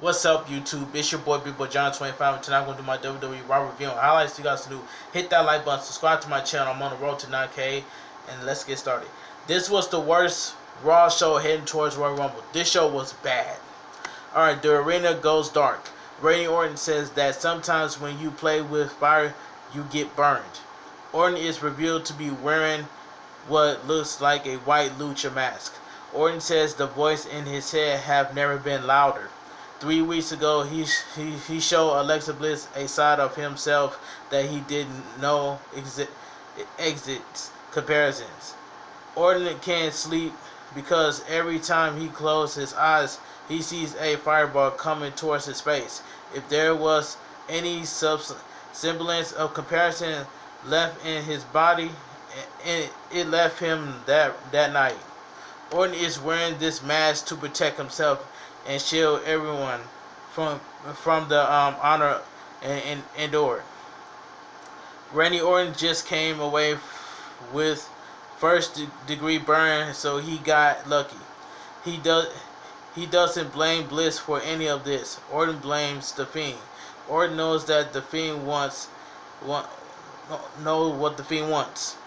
What's up, YouTube? It's your boy, Big Boy John 25, and tonight I'm going to do my WWE review and highlights. You guys to do, hit that like button, subscribe to my channel. I'm on the road to 9K, and let's get started. This was the worst Raw show heading towards Royal Rumble. This show was bad. Alright, the arena goes dark. Randy Orton says that sometimes when you play with fire, you get burned. Orton is revealed to be wearing what looks like a white lucha mask. Orton says the voice in his head have never been louder. 3 weeks ago, he showed Alexa Bliss a side of himself that he didn't know exits comparisons. Orton can't sleep because every time he closes his eyes, he sees a fireball coming towards his face. If there was any semblance of comparison left in his body, it left him that night. Orton is wearing this mask to protect himself and shield everyone from the honor and endured. Randy Orton just came away with first degree burn, so he got lucky. He doesn't blame Bliss for any of this. Orton blames the Fiend. Orton knows that the Fiend knows what the Fiend wants.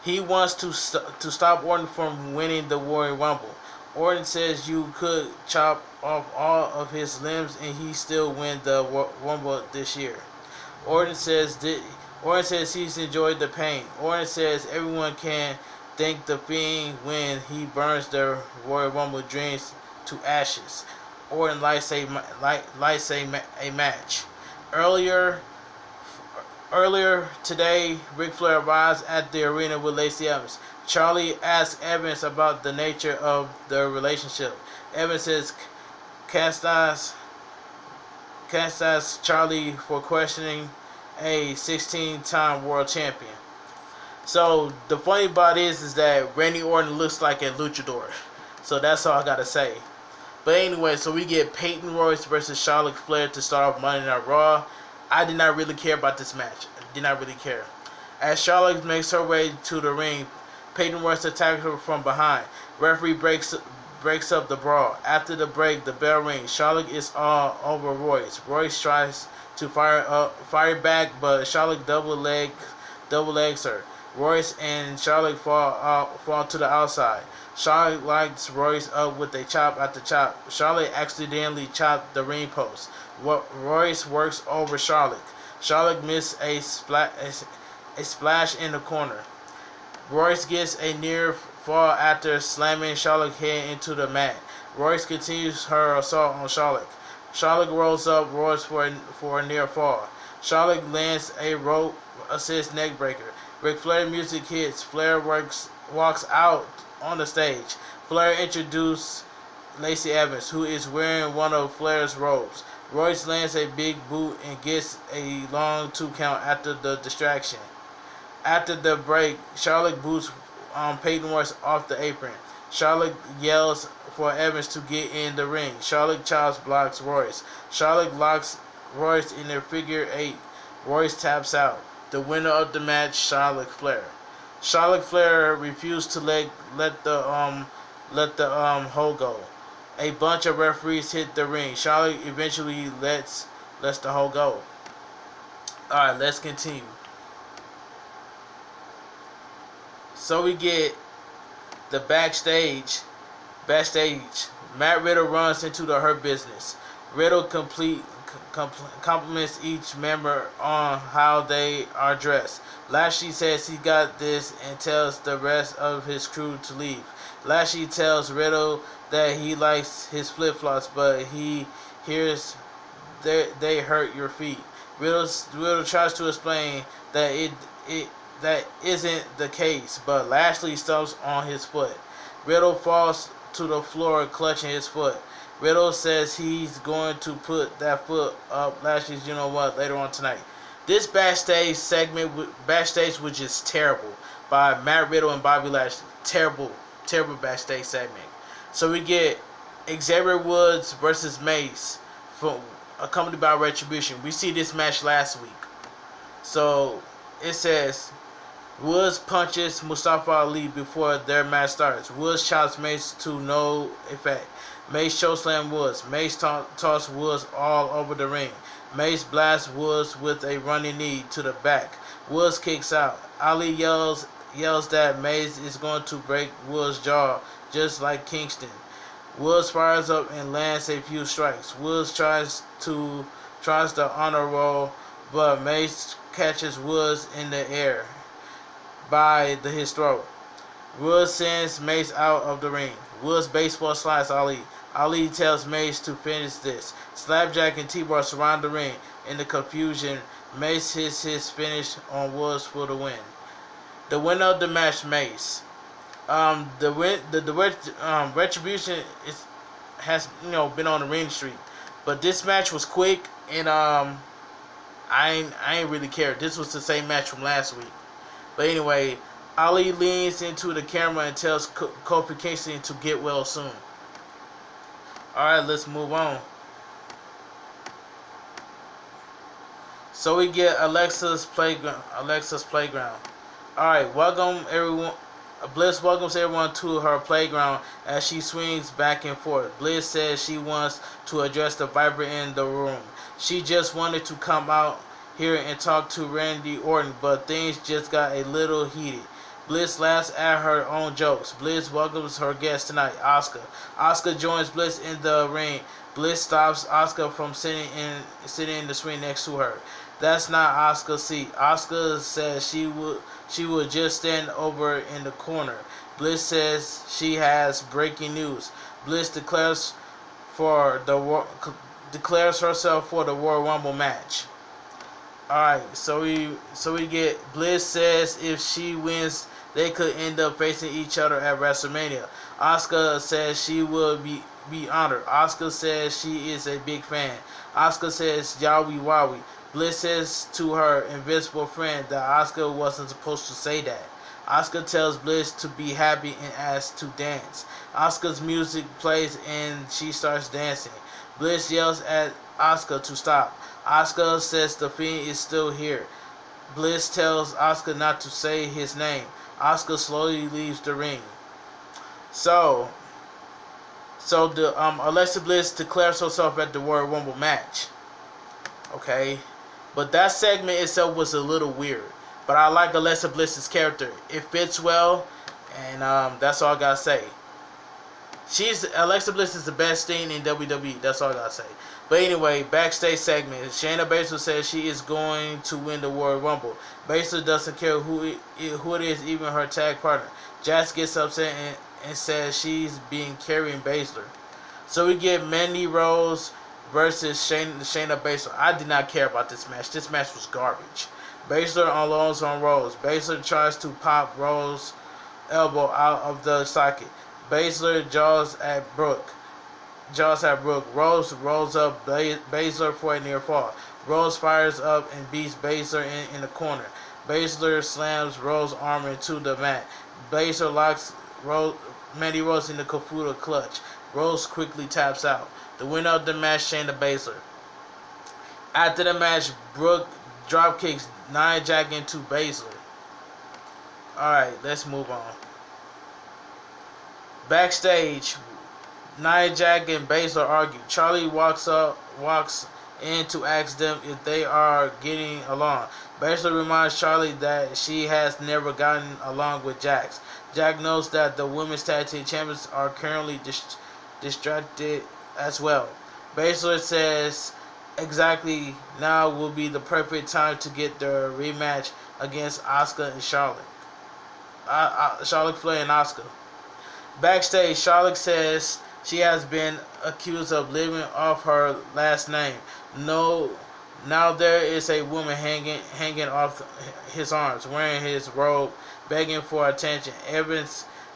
He wants to stop Orton from winning the Royal Rumble. Orton says you could chop off all of his limbs and he still win the Rumble this year. Orton says he's enjoyed the pain. Orton says everyone can thank the Fiend when he burns the Royal Rumble dreams to ashes. Orton lights a match. Earlier today, Ric Flair arrives at the arena with Lacey Evans. Charlie asks Evans about the nature of the relationship. Evans says chastise Charlie for questioning a 16-time world champion. So the funny part is that Randy Orton looks like a luchador. So that's all I gotta say. But anyway, so we get Peyton, Royce versus Charlotte Flair to start off Monday Night Raw. I did not really care about this match. I did not really care. As Charlotte makes her way to the ring, Peyton Royce attacks her from behind. Referee breaks up the brawl. After the break, the bell rings. Charlotte is all over Royce. Royce tries to fire back, but Charlotte double legs her. Royce and Charlotte fall to the outside. Charlotte lights Royce up with a chop after chop. Charlotte accidentally chopped the ring post. Royce works over Charlotte. Charlotte missed a splash in the corner. Royce gets a near fall after slamming Charlotte's head into the mat. Royce continues her assault on Charlotte. Charlotte rolls up Royce for a near fall. Charlotte lands a rope assist neckbreaker. Ric Flair music hits. Flair walks out on the stage. Flair introduces Lacey Evans, who is wearing one of Flair's robes. Royce lands a big boot and gets a long 2 count after the distraction. After the break, Charlotte boots Peyton Royce off the apron. Charlotte yells for Evans to get in the ring. Charlotte chops blocks Royce. Charlotte locks Royce in a figure 8. Royce taps out. The winner of the match, Charlotte Flair. Charlotte Flair refused to let the hold go. A bunch of referees hit the ring. Charlotte eventually lets the hold go. Alright, let's continue. So we get the backstage. Matt Riddle runs into the Hurt Business. Riddle compliments each member on how they are dressed. Lashley says he got this and tells the rest of his crew to leave. Lashley tells Riddle that he likes his flip-flops, but he hears they hurt your feet. Riddle tries to explain that that isn't the case, but Lashley stomps on his foot. Riddle falls to the floor clutching his foot. Riddle says he's going to put that foot up Lashley's later on tonight. This backstage was just terrible by Matt Riddle and Bobby Lashley. Terrible backstage segment. So we get Xavier Woods versus Mace, accompanied by Retribution. We see this match last week. So it says Woods punches Mustafa Ali before their match starts. Woods chops Mace to no effect. Mace chokeslam Woods. Mace toss Woods all over the ring. Mace blasts Woods with a running knee to the back. Woods kicks out. Ali yells that Mace is going to break Woods' jaw, just like Kingston. Woods fires up and lands a few strikes. Woods tries the honor roll, but Mace catches Woods in the air by his throat. Woods sends Mace out of the ring. Woods baseball slides Ali. Ali tells Mace to finish this. Slapjack and T-Bar surround the ring. In the confusion, Mace hits his finish on Woods for the win. The winner of the match, Mace. Retribution has been on the ring streak, but this match was quick and I ain't really cared. This was the same match from last week. But anyway, Ali leans into the camera and tells Kofi Kingston to get well soon. Alright, let's move on. So we get Alexa's Playground. Alright, welcome everyone. Bliss welcomes everyone to her playground as she swings back and forth. Bliss says she wants to address the Viper in the room. She just wanted to come out here and talk to Randy Orton, but things just got a little heated. Bliss laughs at her own jokes. Bliss welcomes her guest tonight, Asuka. Asuka joins Bliss in the ring. Bliss stops Asuka from sitting in the swing next to her. That's not Asuka's seat. Asuka says she would just stand over in the corner. Bliss says she has breaking news. Bliss declares herself for the Royal Rumble match. Alright, so we get Bliss says if she wins, they could end up facing each other at WrestleMania. Asuka says she will be honored. Asuka says she is a big fan. Asuka says Yowie Wowie. Bliss says to her invisible friend that Asuka wasn't supposed to say that. Asuka tells Bliss to be happy and asks to dance. Asuka's music plays and she starts dancing. Bliss yells at Asuka to stop. Asuka says the Fiend is still here. Bliss tells Asuka not to say his name. Asuka slowly leaves the ring. So the Alexa Bliss declares herself at the Royal Rumble match. Okay, but that segment itself was a little weird. But I like Alexa Bliss's character. It fits well, and that's all I gotta say. Alexa Bliss is the best thing in WWE. That's all I gotta say. But anyway, backstage segment. Shayna Baszler says she is going to win the Royal Rumble. Baszler doesn't care who it is, even her tag partner. Jax gets upset and says she's being carrying Baszler. So we get Mandy Rose versus Shayna Baszler. I did not care about this match. This match was garbage. Baszler unloads on Rose. Baszler tries to pop Rose's elbow out of the socket. Baszler jaws at Brooke. Rose rolls up Baszler for a near fall. Rose fires up and beats Baszler in the corner. Baszler slams Rose's arm into the mat. Baszler locks Mandy Rose in the Kafuta clutch. Rose quickly taps out. The winner of the match, Shayna Baszler. After the match, Brooke dropkicks Nia Jax into Baszler. Alright, let's move on. Backstage, Nia Jax and Baszler argue. Charlie walks in to ask them if they are getting along. Baszler reminds Charlie that she has never gotten along with Jax. Jax knows that the women's tag team champions are currently distracted as well. Baszler says exactly now will be the perfect time to get the rematch against Asuka and Charlotte. Charlotte Flair and Asuka. Backstage, Charlotte says she has been accused of living off her last name. No, now there is a woman hanging off his arms, wearing his robe, begging for attention.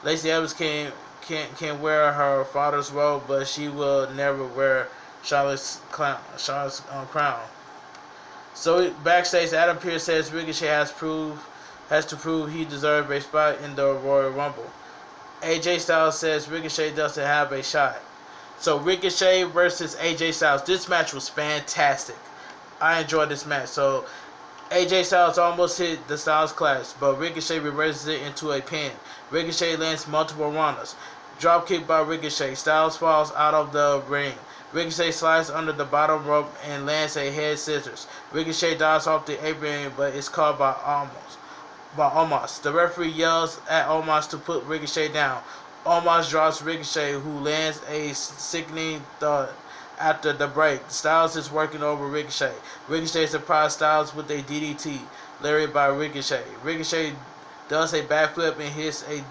Lacey Evans can wear her father's robe, but she will never wear Charlotte's crown. So backstage, Adam Pearce says Ricochet has to prove he deserves a spot in the Royal Rumble. AJ Styles says Ricochet doesn't have a shot. So Ricochet versus AJ Styles. This match was fantastic. I enjoyed this match. So AJ Styles almost hit the Styles Clash, but Ricochet reverses it into a pin. Ricochet lands multiple runners. Drop kick by Ricochet. Styles falls out of the ring. Ricochet slides under the bottom rope and lands a head scissors. Ricochet dives off the apron, but is caught by Omos. The referee yells at Omos to put Ricochet down. Omos drops Ricochet, who lands a sickening thud. After the break, Styles is working over Ricochet. Ricochet surprised Styles with a DDT, lariat by Ricochet. Ricochet does a backflip and hits a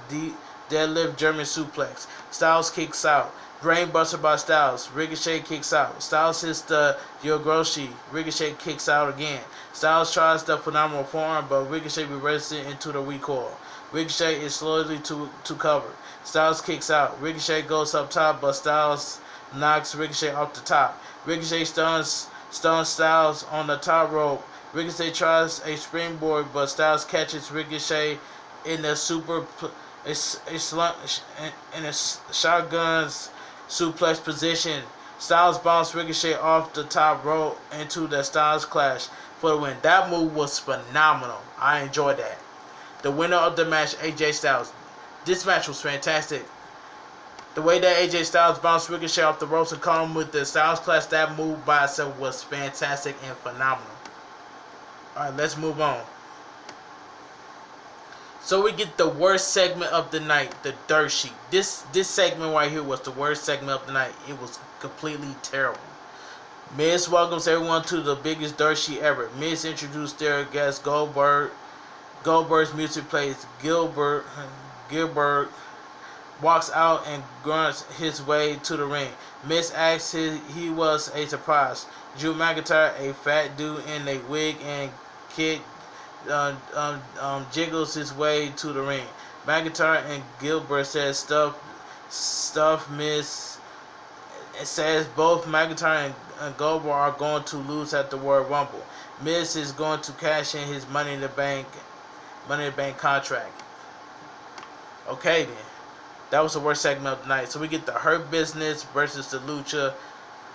deadlift German suplex. Styles kicks out. Brainbuster by Styles. Ricochet kicks out. Styles hits the Yogroshi. Ricochet kicks out again. Styles tries the phenomenal forearm, but Ricochet reverses it into the recoil. Ricochet is slowly to cover. Styles kicks out. Ricochet goes up top, but Styles knocks Ricochet off the top. Ricochet stuns Styles on the top rope. Ricochet tries a springboard, but Styles catches Ricochet in a shotgun's suplex position. Styles bounced Ricochet off the top rope into the Styles Clash for the win. That move was phenomenal. I enjoyed that. The winner of the match, AJ Styles. This match was fantastic. The way that AJ Styles bounced Ricochet off the ropes and caught him with the Styles Clash, that move by itself was fantastic and phenomenal. Alright, let's move on. So we get the worst segment of the night, the dirt sheet. This segment right here was the worst segment of the night. It was completely terrible. Miz welcomes everyone to the biggest dirt sheet ever. Miz introduced their guest Goldberg. Goldberg's music plays. Gilbert walks out and grunts his way to the ring. Miz asks he was a surprise. Drew McIntyre, a fat dude in a wig and kid, jiggles his way to the ring. McIntyre and Gilbert says stuff Miz. It says both McIntyre and Goldberg are going to lose at the Royal Rumble. Miz is going to cash in his Money in the Bank contract. Okay then. That was the worst segment of the night. So we get the Hurt Business versus the Lucha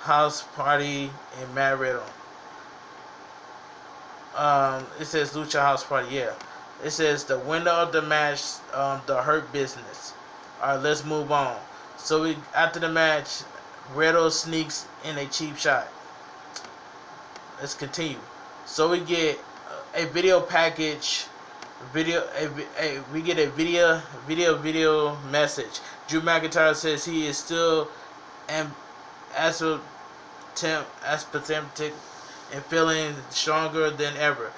House Party and Matt Riddle. It says Lucha House Party, yeah. It says the winner of the match, the Hurt Business. Alright, let's move on. So after the match, Riddle sneaks in a cheap shot. Let's continue. So we get a video package. We get a video message. Drew McIntyre says he is still apathetic and feeling stronger than ever.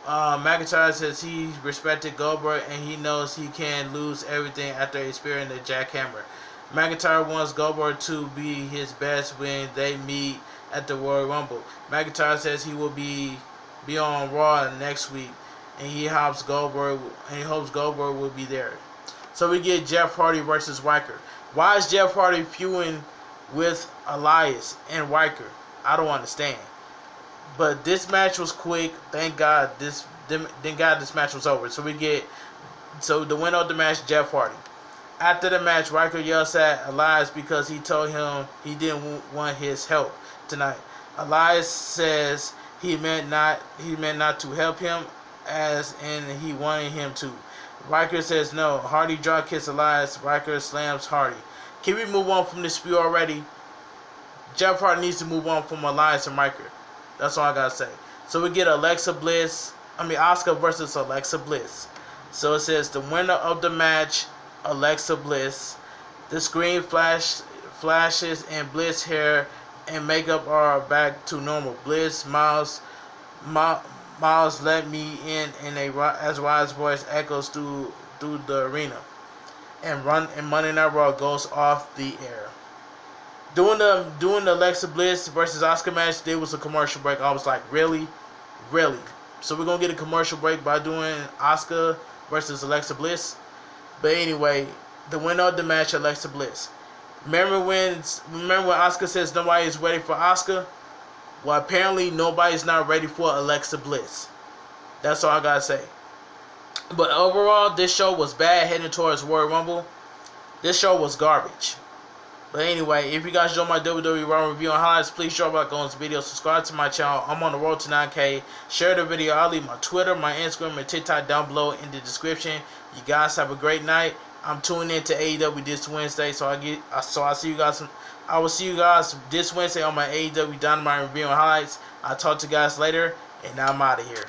McIntyre says he respected Goldberg and he knows he can lose everything after experiencing the jackhammer. McIntyre wants Goldberg to be his best when they meet at the Royal Rumble. McIntyre says he will be on Raw next week. And he hopes Goldberg will be there. So we get Jeff Hardy versus Riker. Why is Jeff Hardy feuding with Elias and Riker? I don't understand. But this match was quick. Thank God this match was over. So the winner of the match, Jeff Hardy. After the match, Riker yells at Elias because he told him he didn't want his help tonight. Elias says he meant not to help him, as in he wanted him to. Riker says no. Hardy drop kicks Elias. Riker slams Hardy. Can we move on from this spew already? Jeff Hardy needs to move on from Elias and Riker. That's all I gotta say. So we get Asuka versus Alexa Bliss. So it says the winner of the match, Alexa Bliss. The screen flashes and Bliss hair and makeup are back to normal. Bliss Miles let me in as Rod's voice echoes through the arena. And Monday Night Raw goes off the air. Doing the Alexa Bliss versus Asuka match, there was a commercial break. I was like, really? Really? So we're gonna get a commercial break by doing Asuka versus Alexa Bliss. But anyway, the winner of the match, Alexa Bliss. Remember when Asuka says nobody is ready for Asuka? Well, apparently nobody's not ready for Alexa Bliss. That's all I gotta say. But overall, this show was bad heading towards Royal Rumble. This show was garbage. But anyway, if you guys enjoy my WWERAW review and highlights, please drop a like on this video, subscribe to my channel. I'm on the road to 9K. Share the video. I'll leave my Twitter, my Instagram, and TikTok down below in the description. You guys have a great night. I'm tuning in to AEW this Wednesday, so I see you guys. I will see you guys this Wednesday on my AEW Dynamite review and highlights. I'll talk to you guys later, and I'm out of here.